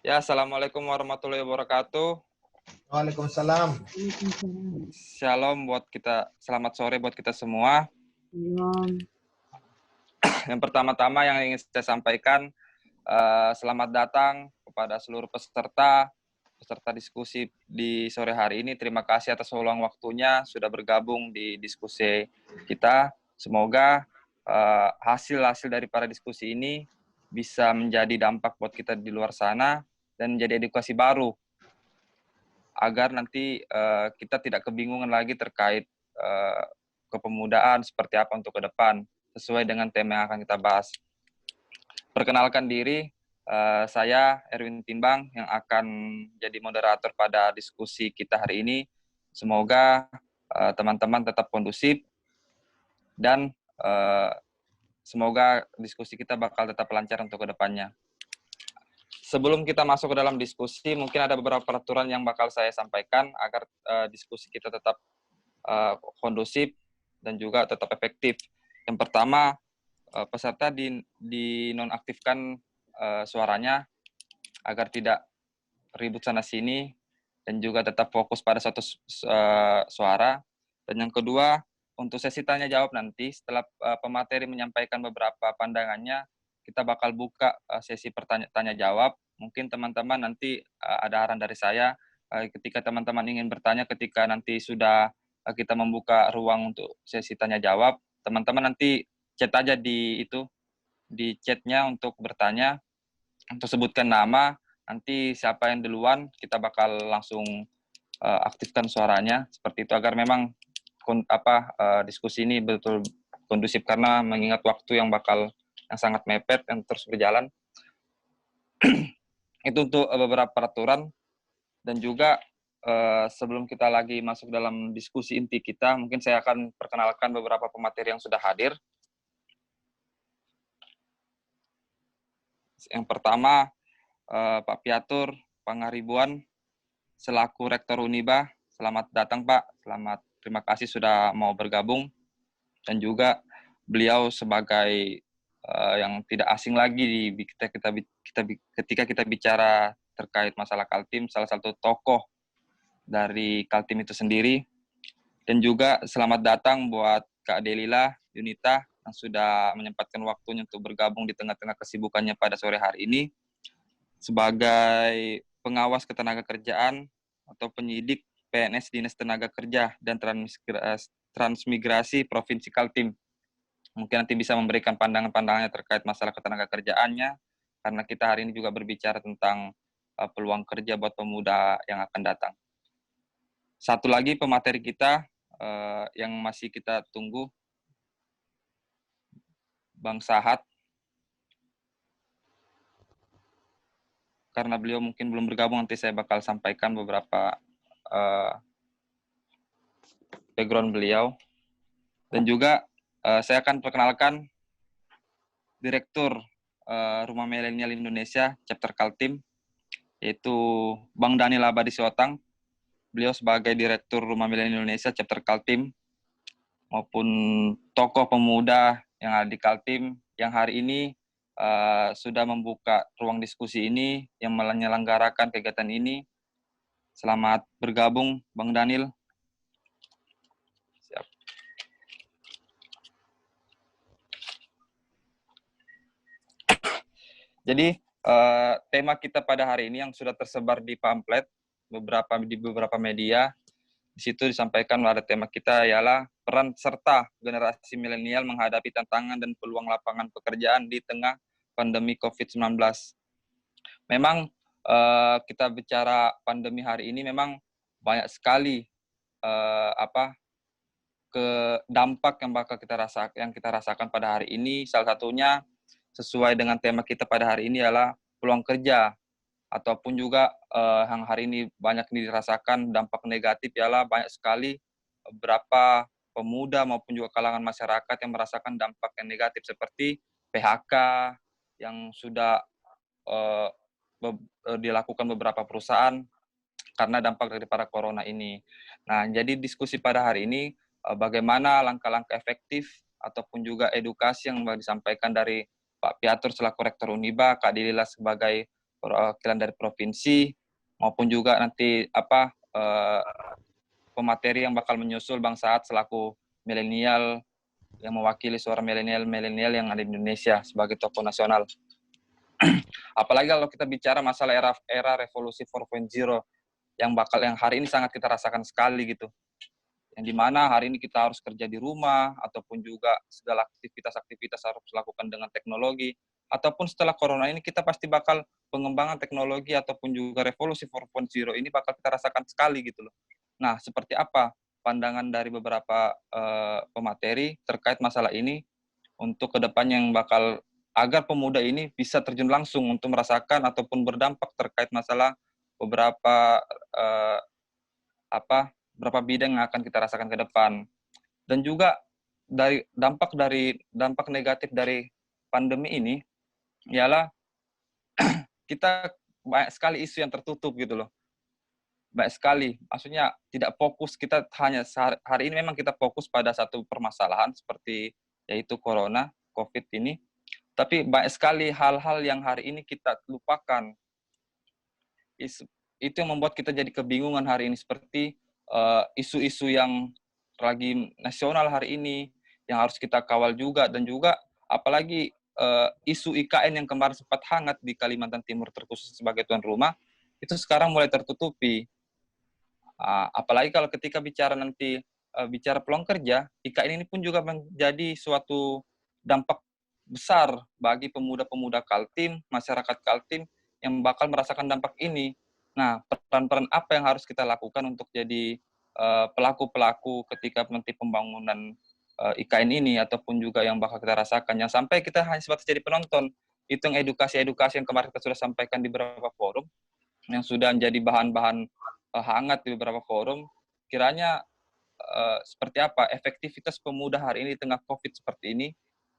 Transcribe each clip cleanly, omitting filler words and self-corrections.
Ya, Assalamualaikum warahmatullahi wabarakatuh. Waalaikumsalam. Waalaikumsalam. Shalom buat kita, selamat sore buat kita semua. Shalom. Yang pertama-tama yang ingin saya sampaikan, selamat datang kepada seluruh peserta diskusi di sore hari ini. Terima kasih atas luang waktunya sudah bergabung di diskusi kita. Semoga hasil-hasil dari para diskusi ini bisa menjadi dampak buat kita di luar sana dan menjadi edukasi baru agar nanti kita tidak kebingungan lagi terkait kepemudaan seperti apa untuk ke depan sesuai dengan tema yang akan kita bahas. Perkenalkan diri, saya Erwin Timbang yang akan jadi moderator pada diskusi kita hari ini. Semoga teman-teman tetap kondusif dan semoga diskusi kita bakal tetap lancar untuk ke depannya. Sebelum kita masuk ke dalam diskusi, mungkin ada beberapa peraturan yang bakal saya sampaikan agar diskusi kita tetap kondusif dan juga tetap efektif. Yang pertama, peserta dinonaktifkan suaranya agar tidak ribut sana-sini dan juga tetap fokus pada satu suara. Dan yang kedua, untuk sesi tanya-jawab nanti, setelah pemateri menyampaikan beberapa pandangannya, kita bakal buka sesi tanya-jawab. Mungkin teman-teman nanti ada arahan dari saya, ketika teman-teman ingin bertanya, ketika nanti sudah kita membuka ruang untuk sesi tanya-jawab, teman-teman nanti chat aja di chatnya untuk bertanya, untuk sebutkan nama, nanti siapa yang duluan, kita bakal langsung aktifkan suaranya, seperti itu, agar memang diskusi ini betul kondusif, karena mengingat waktu yang sangat mepet, yang terus berjalan. Itu untuk beberapa peraturan. Dan juga sebelum kita lagi masuk dalam diskusi inti kita, mungkin saya akan perkenalkan beberapa pemateri yang sudah hadir. Yang pertama, Pak Piatur Pangaribuan, selaku Rektor Uniba. Selamat datang, Pak. Terima kasih sudah mau bergabung. Dan juga beliau sebagai yang tidak asing lagi ketika kita bicara terkait masalah Kaltim, salah satu tokoh dari Kaltim itu sendiri. Dan juga selamat datang buat Kak Delila Yunita yang sudah menyempatkan waktunya untuk bergabung di tengah-tengah kesibukannya pada sore hari ini sebagai pengawas ketenagakerjaan atau penyidik PNS Dinas Tenaga Kerja dan Transmigrasi Provinsi Kaltim. Mungkin nanti bisa memberikan pandangan-pandangannya terkait masalah ketenagakerjaannya, karena kita hari ini juga berbicara tentang peluang kerja buat pemuda yang akan datang. Satu lagi pemateri kita yang masih kita tunggu, Bang Sahat. Karena beliau mungkin belum bergabung, nanti saya bakal sampaikan beberapa background beliau. Dan juga saya akan perkenalkan Direktur Rumah Milenial Indonesia, Chapter Kaltim, yaitu Bang Daniel Abadi Siotang. Beliau sebagai Direktur Rumah Milenial Indonesia, Chapter Kaltim, maupun tokoh pemuda yang ada di Kaltim, yang hari ini sudah membuka ruang diskusi ini, yang menyelenggarakan kegiatan ini. Selamat bergabung, Bang Daniel. Siap. Jadi tema kita pada hari ini yang sudah tersebar di pamflet di beberapa media, di situ disampaikan ada tema kita ialah peran serta generasi milenial menghadapi tantangan dan peluang lapangan pekerjaan di tengah pandemi COVID-19. Memang kita bicara pandemi hari ini memang banyak sekali dampak yang kita rasakan pada hari ini. Salah satunya sesuai dengan tema kita pada hari ini adalah peluang kerja, ataupun juga yang hari ini banyak dirasakan dampak negatif ialah banyak sekali beberapa pemuda maupun juga kalangan masyarakat yang merasakan dampak yang negatif seperti PHK yang sudah dilakukan beberapa perusahaan karena dampak daripada corona ini. Nah, jadi diskusi pada hari ini bagaimana langkah-langkah efektif ataupun juga edukasi yang disampaikan dari Pak Piatur selaku Rektor Uniba, Kak Dilila sebagai perwakilan dari provinsi, maupun juga nanti pemateri yang bakal menyusul Bang Saad selaku milenial yang mewakili suara milenial yang ada di Indonesia sebagai tokoh nasional. Apalagi kalau kita bicara masalah era revolusi 4.0 yang hari ini sangat kita rasakan sekali gitu. Yang dimana hari ini kita harus kerja di rumah, ataupun juga segala aktivitas-aktivitas harus dilakukan dengan teknologi, ataupun setelah corona ini kita pasti bakal pengembangan teknologi ataupun juga revolusi 4.0 ini bakal kita rasakan sekali gitu loh. Nah, seperti apa pandangan dari beberapa pemateri terkait masalah ini untuk kedepannya yang bakal agar pemuda ini bisa terjun langsung untuk merasakan ataupun berdampak terkait masalah beberapa beberapa bidang yang akan kita rasakan ke depan. Dan juga dari dampak negatif dari pandemi ini ialah kita banyak sekali isu yang tertutup gitu loh. Banyak sekali, maksudnya tidak fokus, kita hanya hari ini memang kita fokus pada satu permasalahan seperti yaitu corona, COVID ini, tapi banyak sekali hal-hal yang hari ini kita lupakan. Itu yang membuat kita jadi kebingungan hari ini, seperti isu-isu yang lagi nasional hari ini, yang harus kita kawal juga, dan juga apalagi isu IKN yang kemarin sempat hangat di Kalimantan Timur terkhusus sebagai tuan rumah, itu sekarang mulai tertutupi. Apalagi kalau ketika bicara nanti bicara peluang kerja, IKN ini pun juga menjadi suatu dampak besar bagi pemuda-pemuda Kaltim, masyarakat Kaltim yang bakal merasakan dampak ini. Nah, peran-peran apa yang harus kita lakukan untuk jadi pelaku-pelaku ketika nanti pembangunan IKN ini, ataupun juga yang bakal kita rasakan, yang sampai kita hanya sebatas jadi penonton. Itu yang edukasi-edukasi yang kemarin kita sudah sampaikan di beberapa forum, yang sudah menjadi bahan-bahan hangat di beberapa forum, kiranya seperti apa efektivitas pemuda hari ini di tengah COVID seperti ini,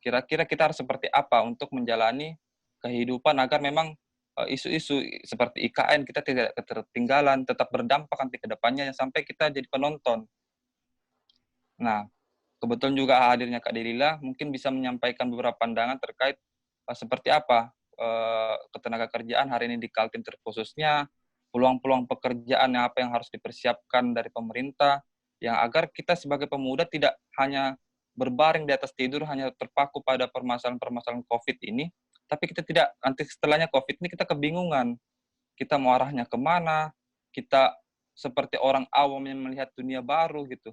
kira-kira kita harus seperti apa untuk menjalani kehidupan agar memang isu-isu seperti IKN kita tidak ketertinggalan, tetap berdampak nanti ke depannya, sampai kita jadi penonton. Nah, kebetulan juga hadirnya Kak Delila mungkin bisa menyampaikan beberapa pandangan terkait seperti apa ketenaga kerjaan hari ini di Kaltim terkhususnya, peluang-peluang pekerjaan yang apa yang harus dipersiapkan dari pemerintah, yang agar kita sebagai pemuda tidak hanya berbaring di atas tidur, hanya terpaku pada permasalahan-permasalahan COVID ini, tapi kita tidak, nanti setelahnya COVID ini kita kebingungan, kita mau arahnya kemana, kita seperti orang awam yang melihat dunia baru gitu.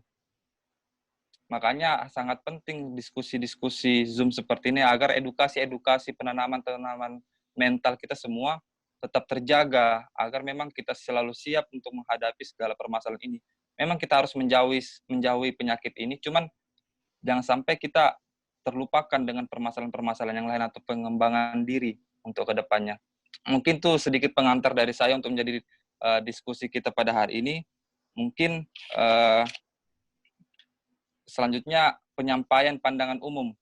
Makanya sangat penting diskusi-diskusi Zoom seperti ini agar edukasi-edukasi penanaman-penanaman mental kita semua tetap terjaga, agar memang kita selalu siap untuk menghadapi segala permasalahan ini. Memang kita harus menjauhi penyakit ini, cuman jangan sampai kita terlupakan dengan permasalahan-permasalahan yang lain atau pengembangan diri untuk kedepannya. Mungkin tuh sedikit pengantar dari saya untuk menjadi diskusi kita pada hari ini. Mungkin selanjutnya penyampaian pandangan umum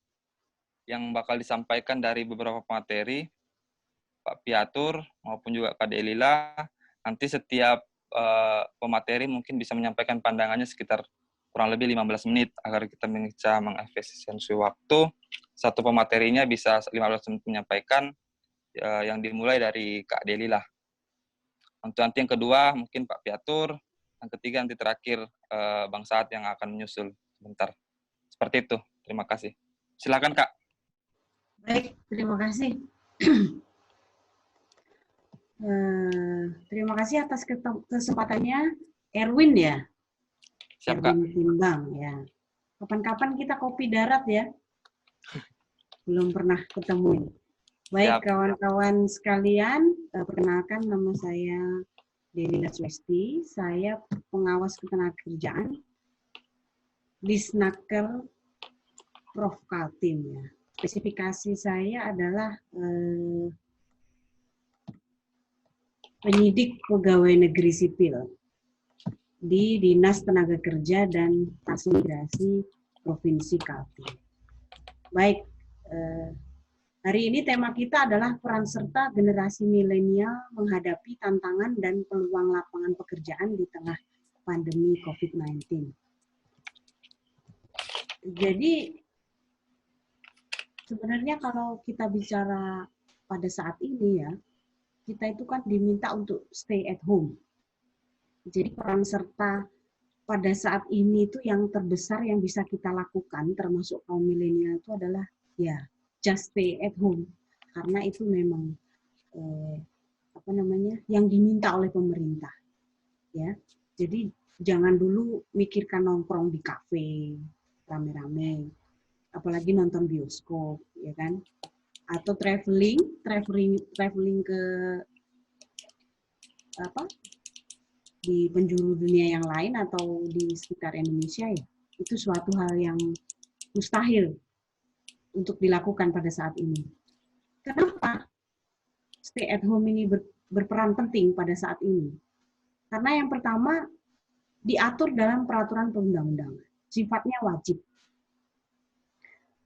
yang bakal disampaikan dari beberapa materi, Pak Piatur maupun juga Kak Delila. Nanti setiap pemateri mungkin bisa menyampaikan pandangannya sekitar kurang lebih 15 menit agar kita bisa mengefisiensi waktu. Satu pematerinya bisa 15 menit menyampaikan, yang dimulai dari Kak Delila. Untuk nanti yang kedua mungkin Pak Piatur, yang ketiga nanti terakhir Bang Saad yang akan menyusul sebentar. Seperti itu. Terima kasih. Silakan, Kak. Baik, terima kasih. Terima kasih atas kesempatannya, Erwin ya. Siap, Kak. Erwin Timbang ya. Kapan-kapan kita kopi darat ya. Belum pernah ketemu. Baik, kawan-kawan sekalian, perkenalkan nama saya Delila Swesti. Saya pengawas ketenagakerjaan Disnaker Prof Kaltim ya. Spesifikasi saya adalah penyidik pegawai negeri sipil di Dinas Tenaga Kerja dan Transmigrasi Provinsi Kaltim. Baik, hari ini tema kita adalah peran serta generasi milenial menghadapi tantangan dan peluang lapangan pekerjaan di tengah pandemi COVID-19. Jadi, sebenarnya kalau kita bicara pada saat ini ya, kita itu kan diminta untuk stay at home. Jadi peran serta pada saat ini itu yang terbesar yang bisa kita lakukan, termasuk kaum milenial itu adalah ya just stay at home, karena itu memang yang diminta oleh pemerintah. Ya, jadi jangan dulu mikirkan nongkrong di kafe rame-rame, apalagi nonton bioskop, ya kan? Atau traveling ke di penjuru dunia yang lain atau di sekitar Indonesia, ya itu suatu hal yang mustahil untuk dilakukan pada saat ini. Kenapa stay at home ini berperan penting pada saat ini? Karena yang pertama diatur dalam peraturan perundang-undangan, sifatnya wajib.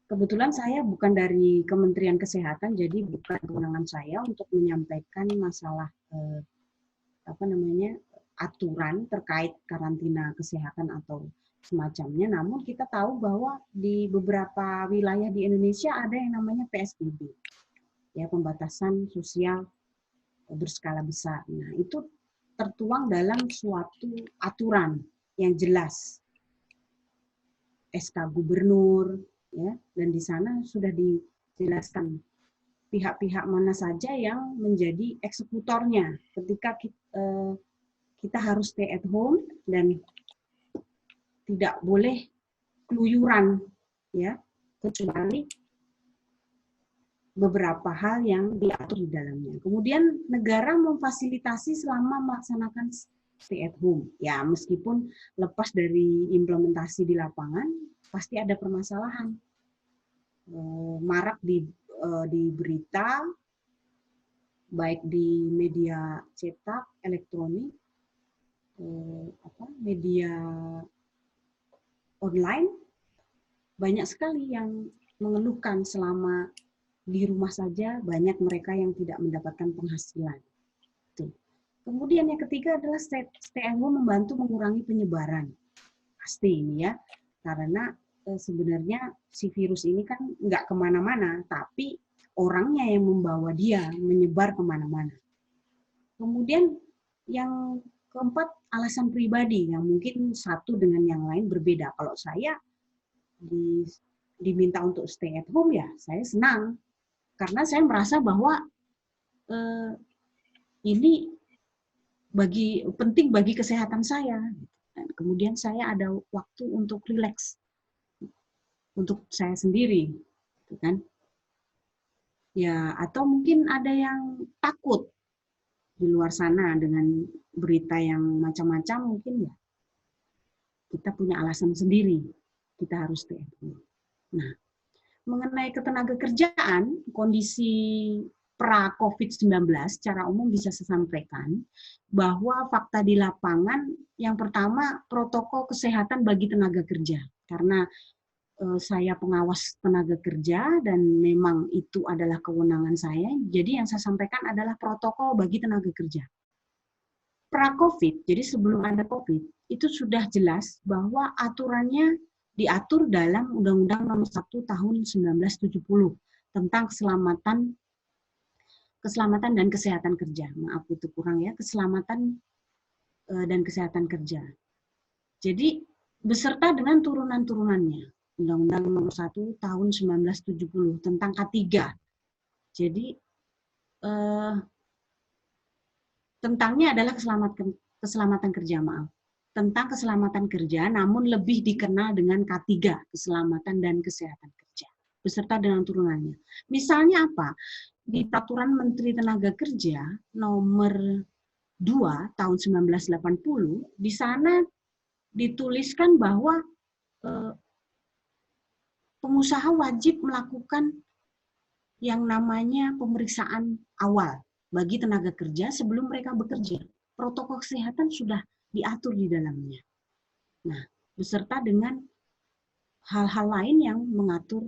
Kebetulan saya bukan dari Kementerian Kesehatan, jadi bukan kewenangan saya untuk menyampaikan masalah aturan terkait karantina kesehatan atau semacamnya. Namun kita tahu bahwa di beberapa wilayah di Indonesia ada yang namanya PSBB, ya, pembatasan sosial berskala besar. Nah, itu tertuang dalam suatu aturan yang jelas, SK Gubernur, ya, dan di sana sudah dijelaskan pihak-pihak mana saja yang menjadi eksekutornya ketika kita harus stay at home dan tidak boleh keluyuran, ya, kecuali beberapa hal yang diatur di dalamnya. Kemudian negara memfasilitasi selama melaksanakan stay at home. Ya, meskipun lepas dari implementasi di lapangan, pasti ada permasalahan. Marak di berita, baik di media cetak, elektronik, media online, banyak sekali yang mengeluhkan selama di rumah saja banyak mereka yang tidak mendapatkan penghasilan. Tuh. Kemudian yang ketiga adalah stay at home membantu mengurangi penyebaran. Pasti ini ya, karena sebenarnya si virus ini kan nggak kemana-mana, tapi orangnya yang membawa dia menyebar kemana-mana. Kemudian yang keempat, alasan pribadi yang mungkin satu dengan yang lain berbeda. Kalau saya diminta untuk stay at home, ya saya senang. Karena saya merasa bahwa ini penting bagi kesehatan saya. Dan kemudian saya ada waktu untuk rileks, untuk saya sendiri, kan? Ya, atau mungkin ada yang takut di luar sana dengan berita yang macam-macam, mungkin ya kita punya alasan sendiri, kita harus stay at home. Nah, mengenai ketenaga kerjaan, kondisi pra-COVID-19 secara umum bisa saya sampaikan bahwa fakta di lapangan, yang pertama protokol kesehatan bagi tenaga kerja. Karena saya pengawas tenaga kerja dan memang itu adalah kewenangan saya, jadi yang saya sampaikan adalah protokol bagi tenaga kerja. Pra-COVID, jadi sebelum ada COVID, itu sudah jelas bahwa aturannya diatur dalam Undang-Undang Nomor 1 Tahun 1970 tentang keselamatan dan kesehatan kerja. Maaf itu kurang ya, keselamatan dan kesehatan kerja. Jadi beserta dengan turunan-turunannya. Undang-Undang Nomor 1 Tahun 1970 tentang K3. Jadi tentangnya adalah keselamatan kerja, maaf. Tentang keselamatan kerja, namun lebih dikenal dengan K3, keselamatan dan kesehatan kerja, beserta dengan turunannya. Misalnya apa? Di Peraturan Menteri Tenaga Kerja Nomor 2 Tahun 1980, di sana dituliskan bahwa pengusaha wajib melakukan yang namanya pemeriksaan awal bagi tenaga kerja sebelum mereka bekerja. Protokol kesehatan sudah diatur di dalamnya. Nah, beserta dengan hal-hal lain yang mengatur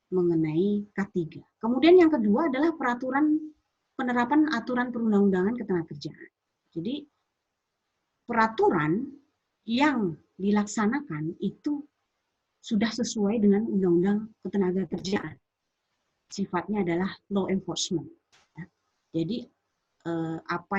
mengenai K3. Kemudian yang kedua adalah penerapan aturan perundang-undangan ketenagakerjaan. Jadi, peraturan yang dilaksanakan itu sudah sesuai dengan Undang-Undang Ketenagakerjaan. Sifatnya adalah law enforcement. Jadi apa